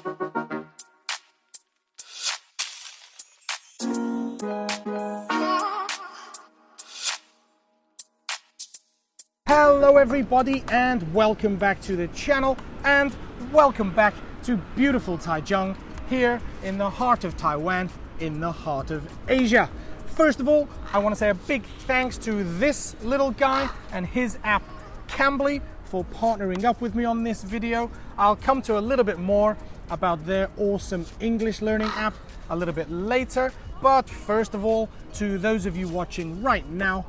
Hello everybody and welcome back to the channel and welcome back to beautiful Taichung here in the heart of Taiwan, in the heart of Asia. First of all, I want to say a big thanks to this little guy and his app Cambly for partnering up with me on this video. I'll come to a little bit more about their awesome English learning app a little bit later. But first of all, to those of you watching right now,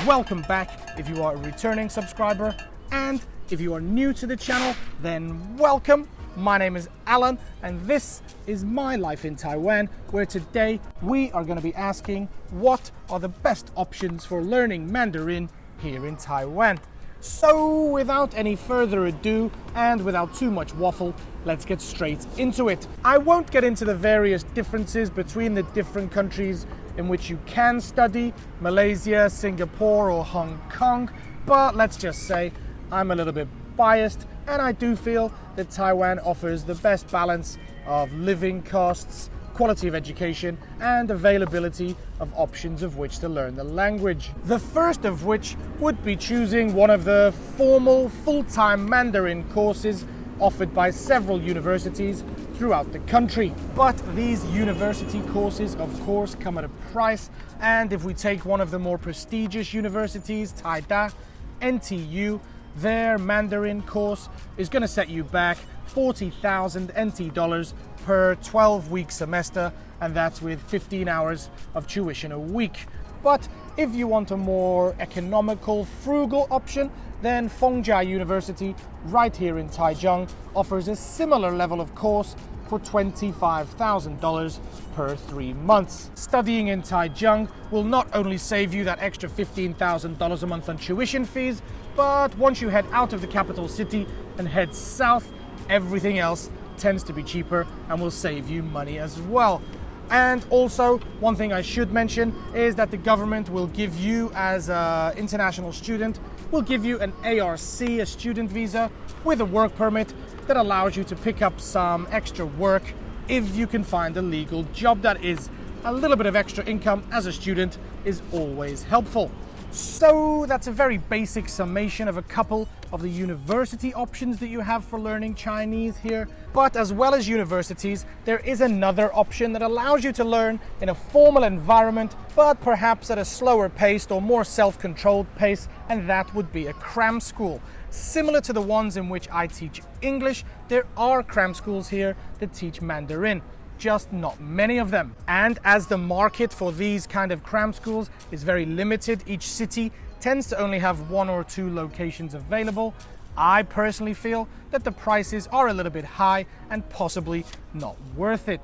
welcome back if you are a returning subscriber. And if you are new to the channel, then welcome. My name is Alan, and this is my life in Taiwan, where today we are going to be asking what are the best options for learning Mandarin here in Taiwan. So without any further ado and without too much waffle, let's get straight into it. I won't get into the various differences between the different countries in which you can study, Malaysia, Singapore or Hong Kong, but let's just say I'm a little bit biased and I do feel that Taiwan offers the best balance of living costs, quality of education and availability of options of which to learn the language. The first of which would be choosing one of the formal full-time Mandarin courses offered by several universities throughout the country. But these university courses of course come at a price, and if we take one of the more prestigious universities, Taida, NTU, their Mandarin course is going to set you back 40,000 NT dollars per 12-week semester, and that's with 15 hours of tuition a week. But if you want a more economical, frugal option, then FengChia University, right here in Taichung, offers a similar level of course for $25,000 per 3 months. Studying in Taichung will not only save you that extra $15,000 a month on tuition fees, but once you head out of the capital city and head south, everything else tends to be cheaper and will save you money as well. And also, one thing I should mention is that the government will give you, as an international student, will give you an ARC, a student visa, with a work permit that allows you to pick up some extra work if you can find a legal job. That is, a little bit of extra income as a student is always helpful. So that's a very basic summation of a couple of the university options that you have for learning Chinese here. But as well as universities, there is another option that allows you to learn in a formal environment, but perhaps at a slower pace or more self-controlled pace, and that would be a cram school. Similar to the ones in which I teach English, there are cram schools here that teach Mandarin. Just not many of them. And as the market for these kind of cram schools is very limited, each city tends to only have 1 or 2 locations available, I personally feel that the prices are a little bit high and possibly not worth it.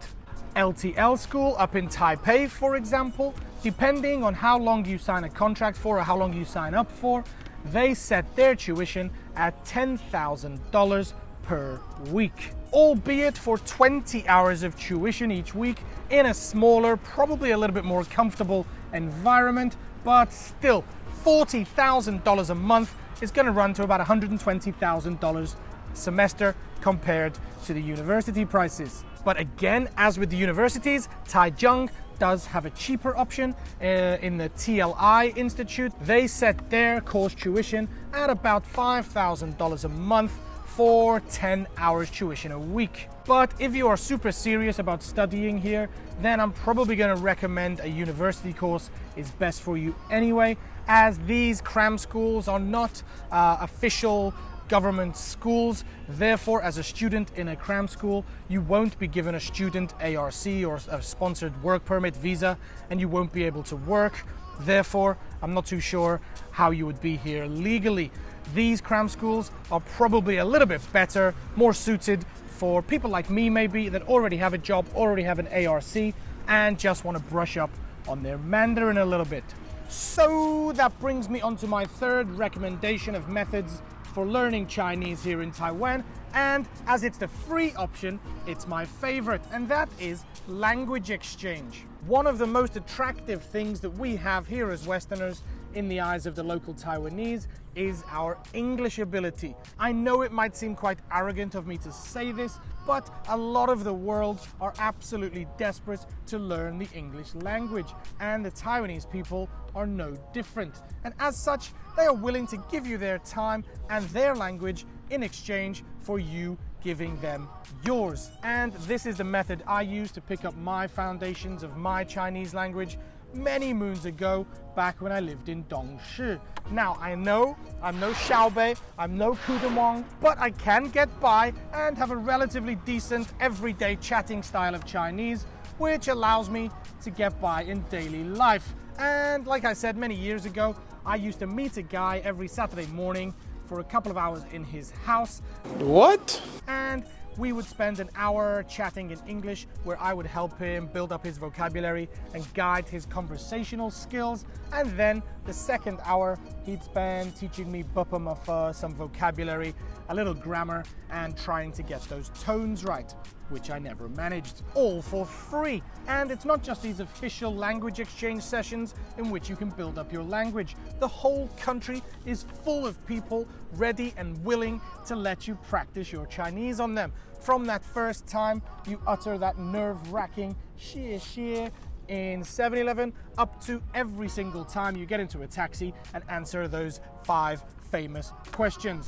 LTL school up in Taipei, for example, depending on how long you sign a contract for or how long you sign up for, they set their tuition at $10,000 per week, albeit for 20 hours of tuition each week in a smaller, probably a little bit more comfortable environment, but still $40,000 a month is going to run to about $120,000 a semester compared to the university prices. But again, as with the universities, Taichung does have a cheaper option in the TLi Institute. They set their course tuition at about $5,000 a month for 10 hours tuition a week. But if you are super serious about studying here, then I'm probably going to recommend a university course is best for you anyway, as these cram schools are not official government schools. Therefore, as a student in a cram school, you won't be given a student ARC or a sponsored work permit visa, and you won't be able to work. Therefore, I'm not too sure how you would be here legally. These cram schools are probably a little bit better, more suited for people like me maybe that already have a job, already have an ARC, and just want to brush up on their Mandarin a little bit. So that brings me on to my third recommendation of methods for learning Chinese here in Taiwan, and as it's the free option, it's my favorite, and that is language exchange. One of the most attractive things that we have here as Westerners in the eyes of the local Taiwanese is our English ability. I know it might seem quite arrogant of me to say this, but a lot of the world are absolutely desperate to learn the English language, and the Taiwanese people are no different. And as such, they are willing to give you their time and their language in exchange for you giving them yours. And this is the method I used to pick up my foundations of my Chinese language many moons ago, back when I lived in Dongshi. Now, I know I'm no Xiaobei, I'm no Kudamong, but I can get by and have a relatively decent everyday chatting style of Chinese, which allows me to get by in daily life. And like I said many years ago, I used to meet a guy every Saturday morning for a couple of hours in his house. What? And we would spend an hour chatting in English, where I would help him build up his vocabulary and guide his conversational skills. And then the second hour, he'd spend teaching me bupamafa, some vocabulary, a little grammar, and trying to get those tones right, which I never managed, all for free. And it's not just these official language exchange sessions in which you can build up your language. The whole country is full of people ready and willing to let you practice your Chinese on them. From that first time you utter that nerve-wracking xie xie in 7-Eleven, up to every single time you get into a taxi and answer those 5 famous questions.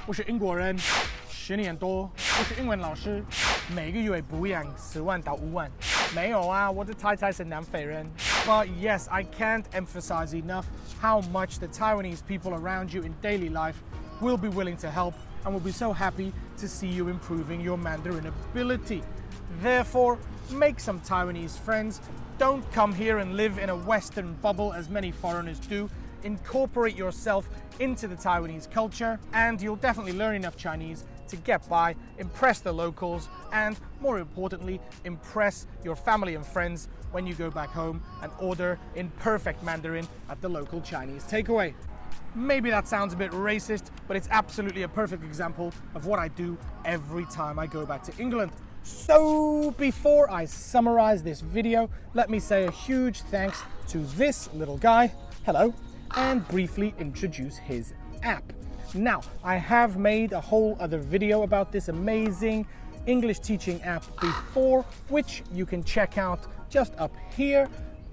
我是英国人，10年多，我是英文老师，每个月补养10万到5万。没有啊，我的太太是南非人。But yes, I can't emphasize enough how much the Taiwanese people around you in daily life will be willing to help and will be so happy to see you improving your Mandarin ability. Therefore, make some Taiwanese friends. Don't come here and live in a Western bubble as many foreigners do. Incorporate yourself into the Taiwanese culture, and you'll definitely learn enough Chinese to get by, impress the locals, and more importantly, impress your family and friends when you go back home and order in perfect Mandarin at the local Chinese takeaway. Maybe that sounds a bit racist, but it's absolutely a perfect example of what I do every time I go back to England. So before I summarize this video, let me say a huge thanks to this little guy, hello, and briefly introduce his app. Now, I have made a whole other video about this amazing English teaching app before, which you can check out just up here.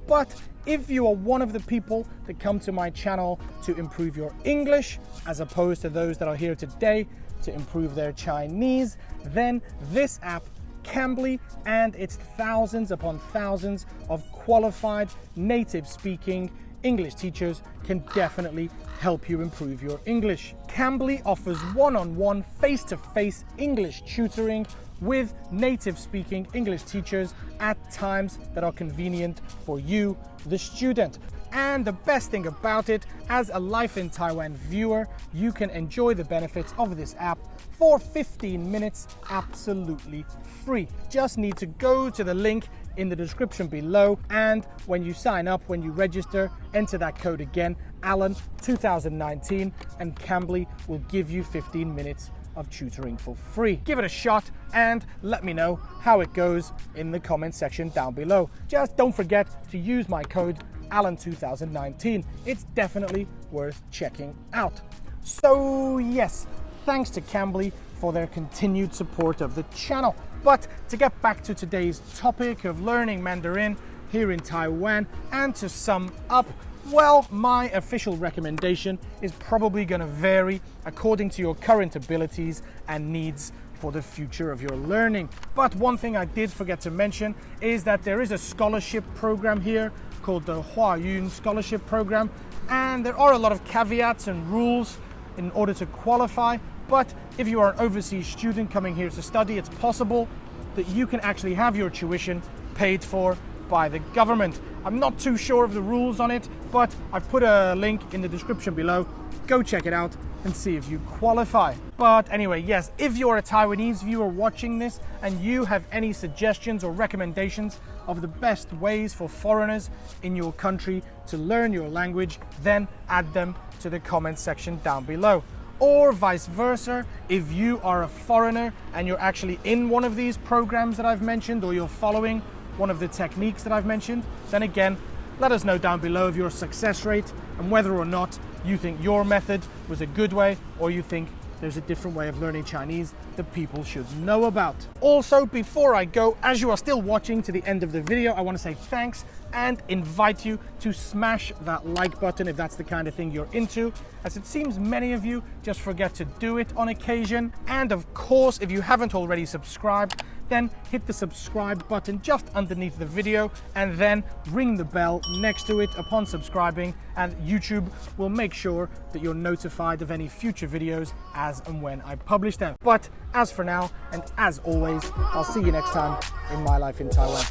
But if you are one of the people that come to my channel to improve your English, as opposed to those that are here today to improve their Chinese, then this app, Cambly, and its thousands upon thousands of qualified native speaking English teachers can definitely help you improve your English. Cambly offers one-on-one, face-to-face English tutoring with native speaking English teachers at times that are convenient for you, the student. And the best thing about it, as a Life in Taiwan viewer, you can enjoy the benefits of this app for 15 minutes absolutely free. Just need to go to the link in the description below, and when you sign up, when you register, enter that code again, Alan 2019, and Cambly will give you 15 minutes of tutoring for free. Give it a shot and let me know how it goes in the comment section down below. Just don't forget to use my code Alan 2019. It's definitely worth checking out. So yes, thanks to Cambly for their continued support of the channel. But to get back to today's topic of learning Mandarin here in Taiwan, and to sum up, well, my official recommendation is probably going to vary according to your current abilities and needs for the future of your learning. But one thing I did forget to mention is that there is a scholarship program here called the HuaYu Scholarhsip program, and there are a lot of caveats and rules in order to qualify. But if you are an overseas student coming here to study, it's possible that you can actually have your tuition paid for by the government. I'm not too sure of the rules on it, but I've put a link in the description below. Go check it out and see if you qualify. But anyway, yes, if you're a Taiwanese viewer watching this and you have any suggestions or recommendations of the best ways for foreigners in your country to learn your language, then add them to the comment section down below. Or vice versa, if you are a foreigner and you're actually in one of these programs that I've mentioned, or you're following one of the techniques that I've mentioned, then again, let us know down below of your success rate and whether or not you think your method was a good way or you think there's a different way of learning Chinese that people should know about. Also, before I go, as you are still watching to the end of the video, I want to say thanks and invite you to smash that like button if that's the kind of thing you're into, as it seems many of you just forget to do it on occasion. And of course, if you haven't already subscribed, then hit the subscribe button just underneath the video and then ring the bell next to it upon subscribing, and YouTube will make sure that you're notified of any future videos as and when I publish them. But as for now, and as always, I'll see you next time in my life in Taiwan.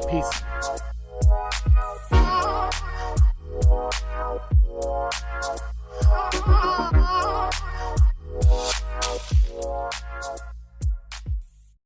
Peace.